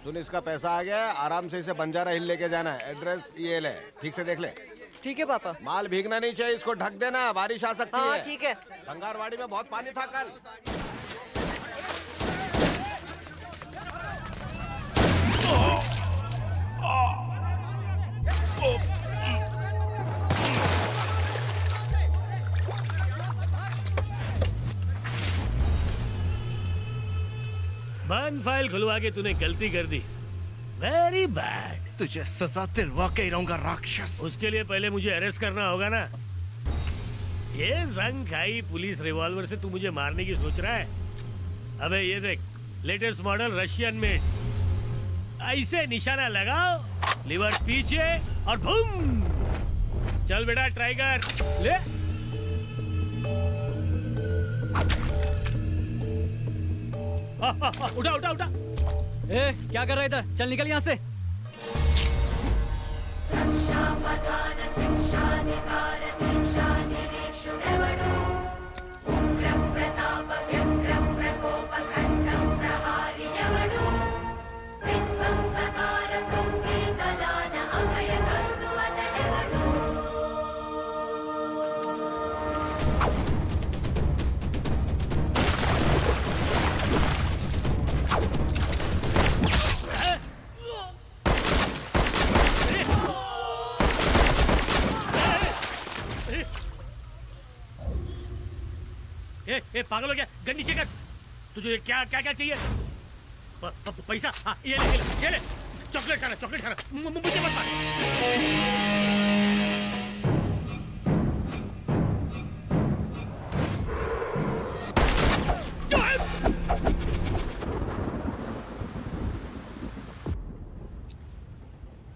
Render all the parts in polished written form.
सुन, इसका पैसा आ गया है, आराम से इसे बंजारा हिल लेके जाना है। एड्रेस ये ले, ठीक से देख ले। ठीक है पापा। माल भीगना नहीं चाहिए, इसको ढक देना, बारिश आ सकती है। हाँ ठीक है। बंगारवाड़ी में बहुत पानी था कल। बंद फाइल खुलवा के तूने गलती कर दी। Very bad. तुझे सजा दिलवा के रहूंगा राक्षस। उसके लिए पहले मुझे अरेस्ट करना होगा ना। ये जंग खाई पुलिस रिवॉल्वर से तू मुझे मारने की सोच रहा है? अबे ये देख, लेटेस्ट मॉडल रशियन मेड। ऐसे निशाना लगाओ, लिवर पीछे और बूम। चल बेटा ट्राई कर ले। उठा उठा उठा। ए, क्या कर रहा है इधर? चल निकल यहाँ से। ए, पागल हो गया? गन नीचे कर। तुझे क्या क्या क्या चाहिए? पैसा? हाँ, ये ले। चॉकलेट खाना। मुझे मत मार।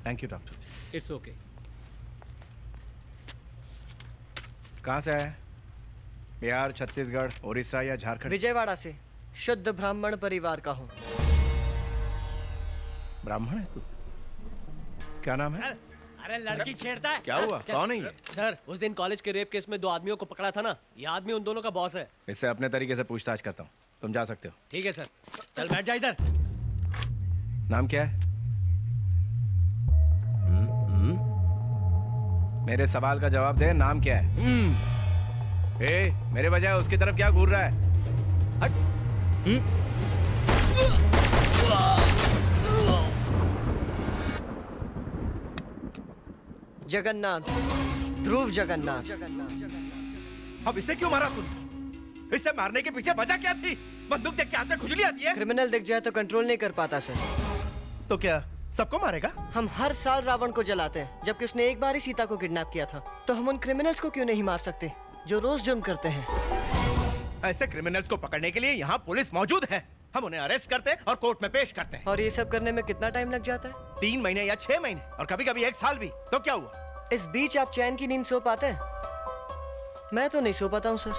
Thank you doctor. It's okay. कहाँ से आए? बिहार, छत्तीसगढ़, उड़ीसा या झारखंड? विजयवाड़ा से। शुद्ध ब्राह्मण परिवार का हूँ। ब्राह्मण है तू? क्या नाम है? अरे लड़की छेड़ता है। क्या हुआ? कौन है ये? सर, उस दिन कॉलेज के रेप केस में 2 आदमियों को पकड़ा था ना, ये आदमी उन दोनों का बॉस है। इससे अपने तरीके से पूछताछ करता हूँ। तुम जा सकते हो। ठीक है सर। चल बैठ जा इधर। नाम क्या है? मेरे सवाल का जवाब दे। नाम क्या है? ए, मेरे बजाय उसकी तरफ क्या घूर रहा है? हट। जगन्नाथ, ध्रुव जगन्नाथ। अब इसे क्यों मारा तुम? इसे मारने के पीछे वजह क्या थी? बंदूक देख के हाथ में खुजली आती है? क्रिमिनल दिख जाए तो कंट्रोल नहीं कर पाता सर। तो क्या सबको मारेगा? हम हर साल रावण को जलाते हैं, जबकि उसने एक बार ही सीता को किडनैप किया था। तो हम उन क्रिमिनल्स को क्यों नहीं मार सकते जो रोज जुर्म करते हैं? ऐसे क्रिमिनल्स को पकड़ने के लिए यहाँ पुलिस मौजूद है। हम उन्हें अरेस्ट करते और कोर्ट में पेश करते हैं। और ये सब करने में कितना टाइम लग जाता है? 3 महीने या 6 महीने और कभी-कभी 1 साल भी। तो क्या हुआ? इस बीच आप चैन की नींद सो पाते हैं? मैं तो नहीं सो पाता हूँ सर।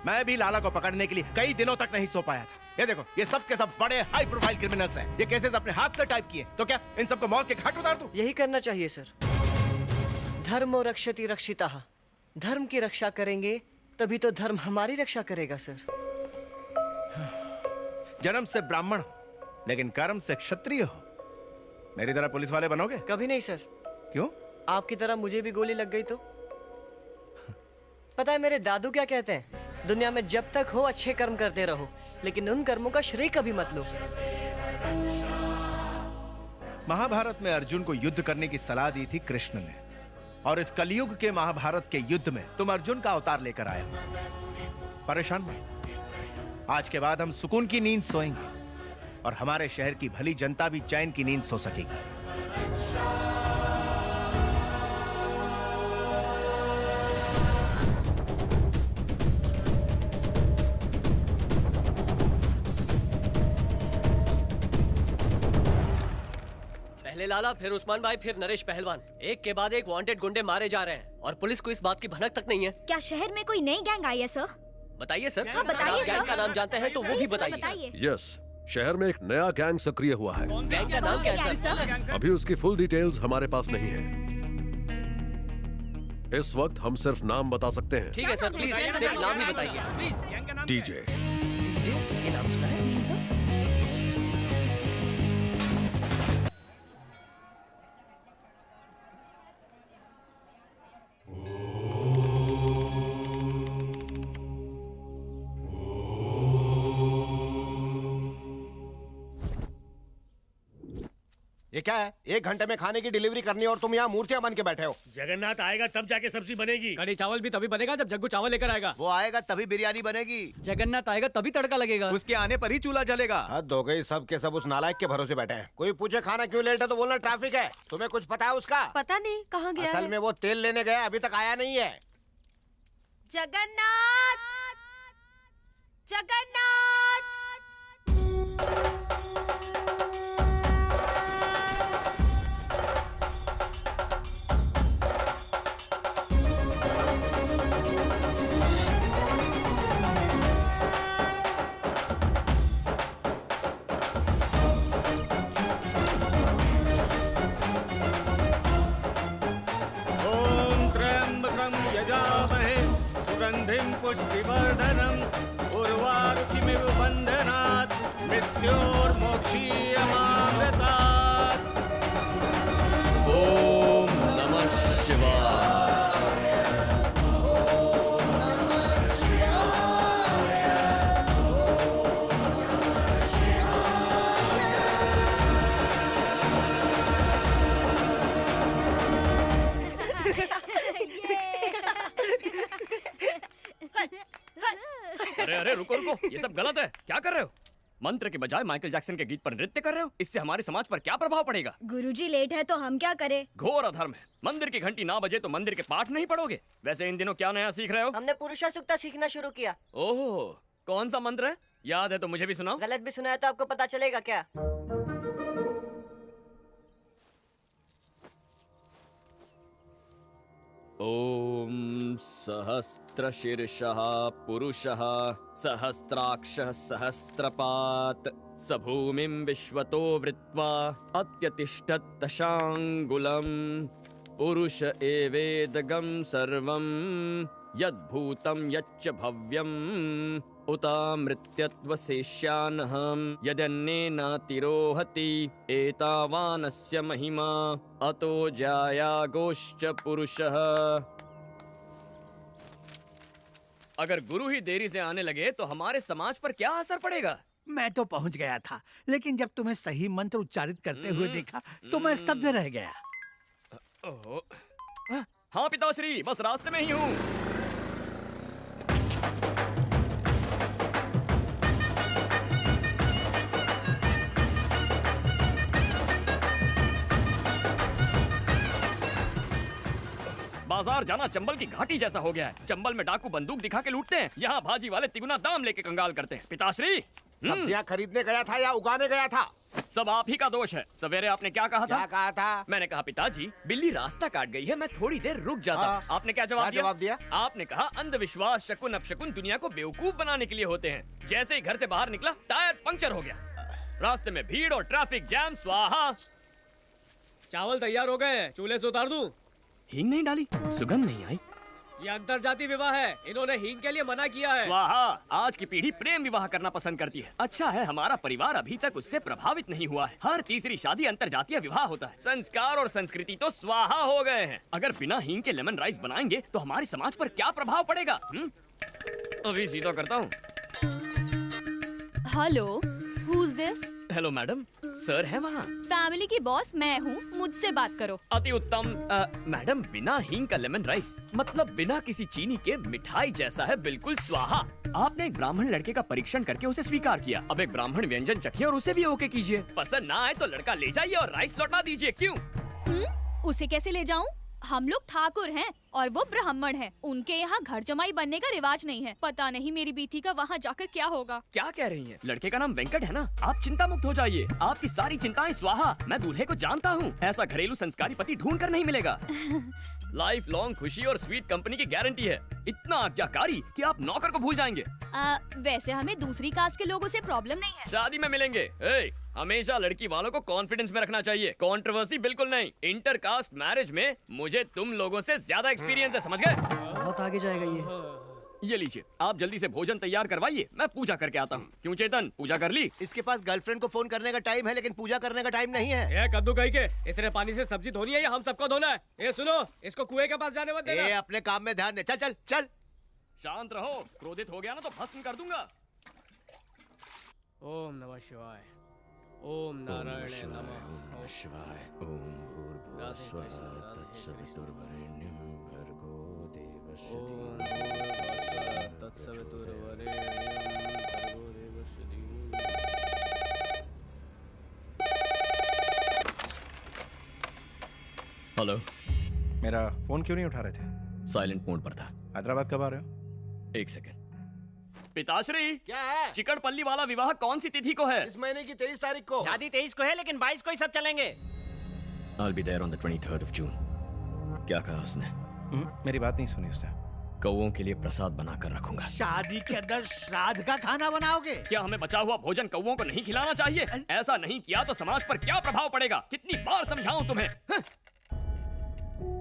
मैं भी लाला को पकड़ने के लिए कई दिनों तक नहीं सो पाया था। ये देखो, ये सब के सब बड़े हाई प्रोफाइल क्रिमिनल्स हैं। ये केसेस अपने हाथ से टाइप किए। तो क्या इन सबको मौत के घाट उतार दूं? यही करना चाहिए सर। धर्मो रक्षति रक्षिताः। धर्म की रक्षा करेंगे तभी तो धर्म हमारी रक्षा करेगा सर। जन्म से ब्राह्मण हो लेकिन कर्म से क्षत्रिय हो। मेरी तरह पुलिस वाले बनोगे? कभी नहीं सर। क्यों? आपकी तरह मुझे भी गोली लग गई तो? पता है मेरे दादू क्या कहते हैं? दुनिया में जब तक हो अच्छे कर्म करते रहो, लेकिन उन कर्मों का श्रेय कभी मत लो। महाभारत में अर्जुन को युद्ध करने की सलाह दी थी कृष्ण ने, और इस कलयुग के महाभारत के युद्ध में तुम अर्जुन का अवतार लेकर आए हो। परेशान मत। आज के बाद हम सुकून की नींद सोएंगे और हमारे शहर की भली जनता भी चैन की नींद सो सकेगी। पहले लाला, फिर उस्मान भाई, फिर नरेश पहलवान। एक के बाद एक वांटेड गुंडे मारे जा रहे हैं और पुलिस को इस बात की भनक तक नहीं है। क्या शहर में कोई नई गैंग आई है सर? बताइए सर। हाँ, बताइए आप गैंग सर। का नाम जानते हैं तो वो भी बताइए। यस, शहर में एक नया गैंग सक्रिय हुआ है। गैंग का नाम क्या है सर? अभी उसकी फुल डिटेल्स हमारे पास नहीं है। इस वक्त हम सिर्फ नाम बता सकते हैं। ठीक है सर, प्लीज सिर्फ नाम ही बताइए। डीजे। लीजिए, ये नाम सुना है? नहीं तो ये क्या है? 1 घंटे में खाने की डिलीवरी करनी है और तुम यहाँ मूर्तियाँ बन के बैठे हो। जगन्नाथ आएगा तब जाके सब्जी बनेगी। कढ़ी चावल भी तभी बनेगा जब जग्गू चावल लेकर आएगा। वो आएगा तभी बिरयानी बनेगी। जगन्नाथ आएगा तभी तड़का लगेगा। उसके आने पर ही चूल्हा जलेगा। हद हो गई, सब के सब उस नालायक के भरोसे बैठे हैं। कोई पूछे खाना क्यों लेट है तो बोलना ट्रैफिक है। तुम्हें कुछ पता है उसका? पता नहीं कहाँ गया असल है। में वो तेल लेने गया, अभी तक आया नहीं है। जगन्नाथ, जगन्नाथ। ॐ त्र्यम्बकं यजामहे सुगन्धिं पुष्टिवर्धनम् उर्वारुकिमिव बन्धनात् मृत्योर्मोक्षीयमामृतात्। ओम नमः शिवाय। अरे अरे रुको रुको, ये सब गलत है। क्या कर रहे हो? मंत्र के बजाय माइकल जैक्सन के गीत पर नृत्य कर रहे हो। इससे हमारे समाज पर क्या प्रभाव पड़ेगा? गुरुजी लेट है तो हम क्या करें? घोर अधर्म है। मंदिर की घंटी ना बजे तो मंदिर के पाठ नहीं पढ़ोगे। वैसे इन दिनों क्या नया सीख रहे हो? हमने पुरुषा सूक्ता सीखना शुरू किया। ओह, कौन सा मंत्र है? याद है तो मुझे भी सुनाओ। गलत भी सुना है तो आपको पता चलेगा क्या? ओम सहस्त्रशीर्षः पुरुषः सहस्त्राक्षः सहस्त्रपात् स भूमिं विश्वतो वृत्वा अत्यतिष्ठत् दशाङ्गुलम् पुरुष एवेदगं सर्वं यद्भूतं यच्च भव्यम् उतामृत्यत्वशेष्यानहं यदन्येनातिरोहति एतावानस्य महिमा अतो जायागोश्च पुरुषः। अगर गुरु ही देरी से आने लगे तो हमारे समाज पर क्या असर पड़ेगा? मैं तो पहुंच गया था, लेकिन जब तुम्हें सही मंत्र उच्चारित करते हुए देखा तो मैं स्तब्ध रह गया। ओह, हाँ पिताश्री, बस रास्ते में ही हूँ। बाजार जाना चंबल की घाटी जैसा हो गया है। चंबल में डाकू बंदूक दिखा के लूटते हैं, यहाँ भाजी वाले तिगुना दाम लेके कंगाल करते हैं। पिताश्री, सब्जियाँ खरीदने गया था या उगाने गया था? सब आप ही का दोष है। सवेरे आपने क्या कहा था? क्या कहा था? मैंने कहा पिताजी बिल्ली रास्ता काट गई है, मैं थोड़ी देर रुक जाता हूँ। हाँ। आपने क्या जवाब क्या जवाब दिया? आपने कहा अंधविश्वास शकुन अपशकुन दुनिया को बेवकूफ बनाने के लिए होते हैं। जैसे ही घर से बाहर निकला टायर पंक्चर हो गया। रास्ते में भीड़ और ट्रैफिक जैम। स्वाहा। चावल तैयार हो गए, चूल्हे से उतार दूं? हींग नहीं डाली, सुगंध नहीं आई। ये अंतरजातीय विवाह है, इन्होंने हींग के लिए मना किया है। स्वाहा। आज की पीढ़ी प्रेम विवाह करना पसंद करती है। अच्छा है हमारा परिवार अभी तक उससे प्रभावित नहीं हुआ है। हर तीसरी शादी अंतरजातीय विवाह होता है। संस्कार और संस्कृति तो स्वाहा हो गए हैं। अगर बिना हींग के लेमन राइस बनाएंगे तो हमारे समाज पर क्या प्रभाव पड़ेगा? अभी सीधा करता हूँ। Hello, who is this? Hello madam, sir है वहाँ। फैमिली की बॉस मैं हूँ, मुझसे बात करो। अति उत्तम। मैडम, बिना हींग का लेमन राइस मतलब बिना किसी चीनी के मिठाई जैसा है, बिल्कुल स्वाहा। आपने एक ब्राह्मण लड़के का परीक्षण करके उसे स्वीकार किया। अब एक ब्राह्मण व्यंजन चखिए और उसे भी ओके कीजिए। पसंद ना आए तो लड़का ले जाइए और राइस लौटा दीजिए। क्यों? उसे कैसे ले जाऊँ? हम लोग ठाकुर हैं और वो ब्राह्मण हैं। उनके यहाँ घर जमाई बनने का रिवाज नहीं है। पता नहीं मेरी बेटी का वहाँ जाकर क्या होगा। क्या कह रही हैं? लड़के का नाम वेंकट है ना? आप चिंता मुक्त हो जाइए। आपकी सारी चिंताएं स्वाहा। मैं दूल्हे को जानता हूँ। ऐसा घरेलू संस्कारी पति ढूंढ कर नहीं मिलेगा। लाइफ लॉन्ग खुशी और स्वीट कंपनी की गारंटी है। इतना आज्ञाकारी कि आप नौकर को भूल जाएंगे। वैसे हमें दूसरी कास्ट के लोगों से प्रॉब्लम नहीं है। शादी में मिलेंगे। हमेशा लड़की वालों को कॉन्फिडेंस में रखना चाहिए। कंट्रोवर्सी बिल्कुल नहीं। इंटर कास्ट मैरिज में मुझे तुम लोगों से ज्यादा एक्सपीरियंस है, समझ गए? बहुत आगे जाएगा ये। ये लीजिए, आप जल्दी से भोजन तैयार करवाइए, मैं पूजा करके आता हूँ। क्यों चेतन, पूजा कर ली? इसके पास गर्लफ्रेंड को फोन करने का टाइम है लेकिन पूजा करने का टाइम नहीं है। ये कद्दू कहीं के इतने पानी से सब्जी धोनी है या हम सबको धोना है? ये सुनो, इसको कुएं के पास जाने मत देना। ए, अपने काम में ध्यान दे। चल चल चल। शांत रहो, क्रोधित हो गया ना तो भस्म कर दूंगा। ओम नमः शिवाय। ओम नारायण नमः। ओम शिवाय। ओम भूर्भुवः स्वः तत्सवितुर्वरेण्यं भर्गो देवस्य धीमहि तत्सवितुर्वरेण्यं भर्गो देवस्य धीमहि। हेलो, मेरा फोन क्यों नहीं उठा रहे थे? साइलेंट मोड पर था। हैदराबाद कब आ रहे हो? एक सेकंड। पिताश्री, क्या है? चिकड़पल्ली वाला विवाह कौन सी तिथि को है? इस महीने की 23 तारीख को। शादी 23 को है लेकिन 22 को ही सब चलेंगे। I'll be there on the 23rd of June। क्या कहा उसने? मेरी बात नहीं सुनी उसने। कौओं के लिए प्रसाद बनाकर रखूंगा। शादी के अंदर श्राद्ध का खाना बनाओगे? क्या हमें बचा हुआ भोजन कौओं को नहीं खिलाना चाहिए? ऐसा नहीं किया तो समाज पर क्या प्रभाव पड़ेगा? कितनी बार समझाऊं तुम्हें?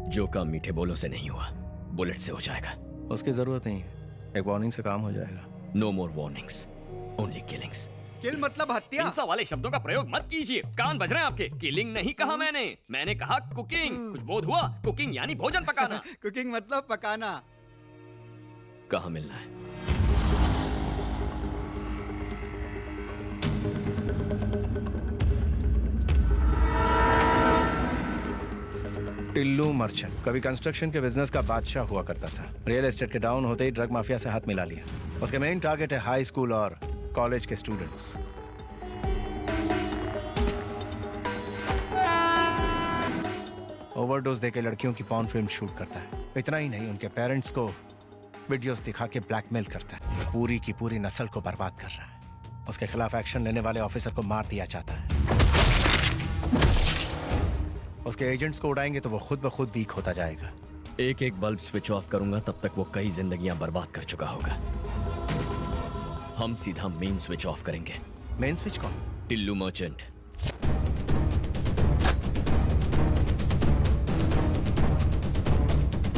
जो काम मीठे बोलों से नहीं हुआ, बुलेट से हो जाएगा। उसकी जरूरत नहीं है, एक वार्निंग से काम हो जाएगा। No more warnings, only killings। किल मतलब हत्या। हिंसा वाले शब्दों का प्रयोग मत कीजिए, कान बज रहे हैं आपके। किलिंग नहीं कहा मैंने कहा कुकिंग। कुछ बोध हुआ? कुकिंग यानी भोजन पकाना। कुकिंग मतलब पकाना। कहाँ मिलना है? टिल्लू मर्चेंट कभी कंस्ट्रक्शन के बिजनेस का बादशाह हुआ करता था। रियल एस्टेट के डाउन होते ही ड्रग माफिया से हाथ मिला लिया। उसके मेन टारगेट है हाई स्कूल और कॉलेज के स्टूडेंट्स। ओवरडोज देके लड़कियों की पॉर्न फिल्म शूट करता है। इतना ही नहीं, उनके पेरेंट्स को वीडियोस दिखा के ब्लैकमेल करता है। पूरी की पूरी नस्ल को बर्बाद कर रहा है। उसके खिलाफ एक्शन लेने वाले ऑफिसर को मार दिया जाता है। उसके एजेंट्स को उड़ाएंगे तो वो खुद ब खुद वीक होता जाएगा। एक एक बल्ब स्विच ऑफ करूंगा तब तक वो कई जिंदगियां बर्बाद कर चुका होगा। हम सीधा मेन स्विच ऑफ करेंगे। मेन स्विच कौन? टिल्लू मर्चेंट।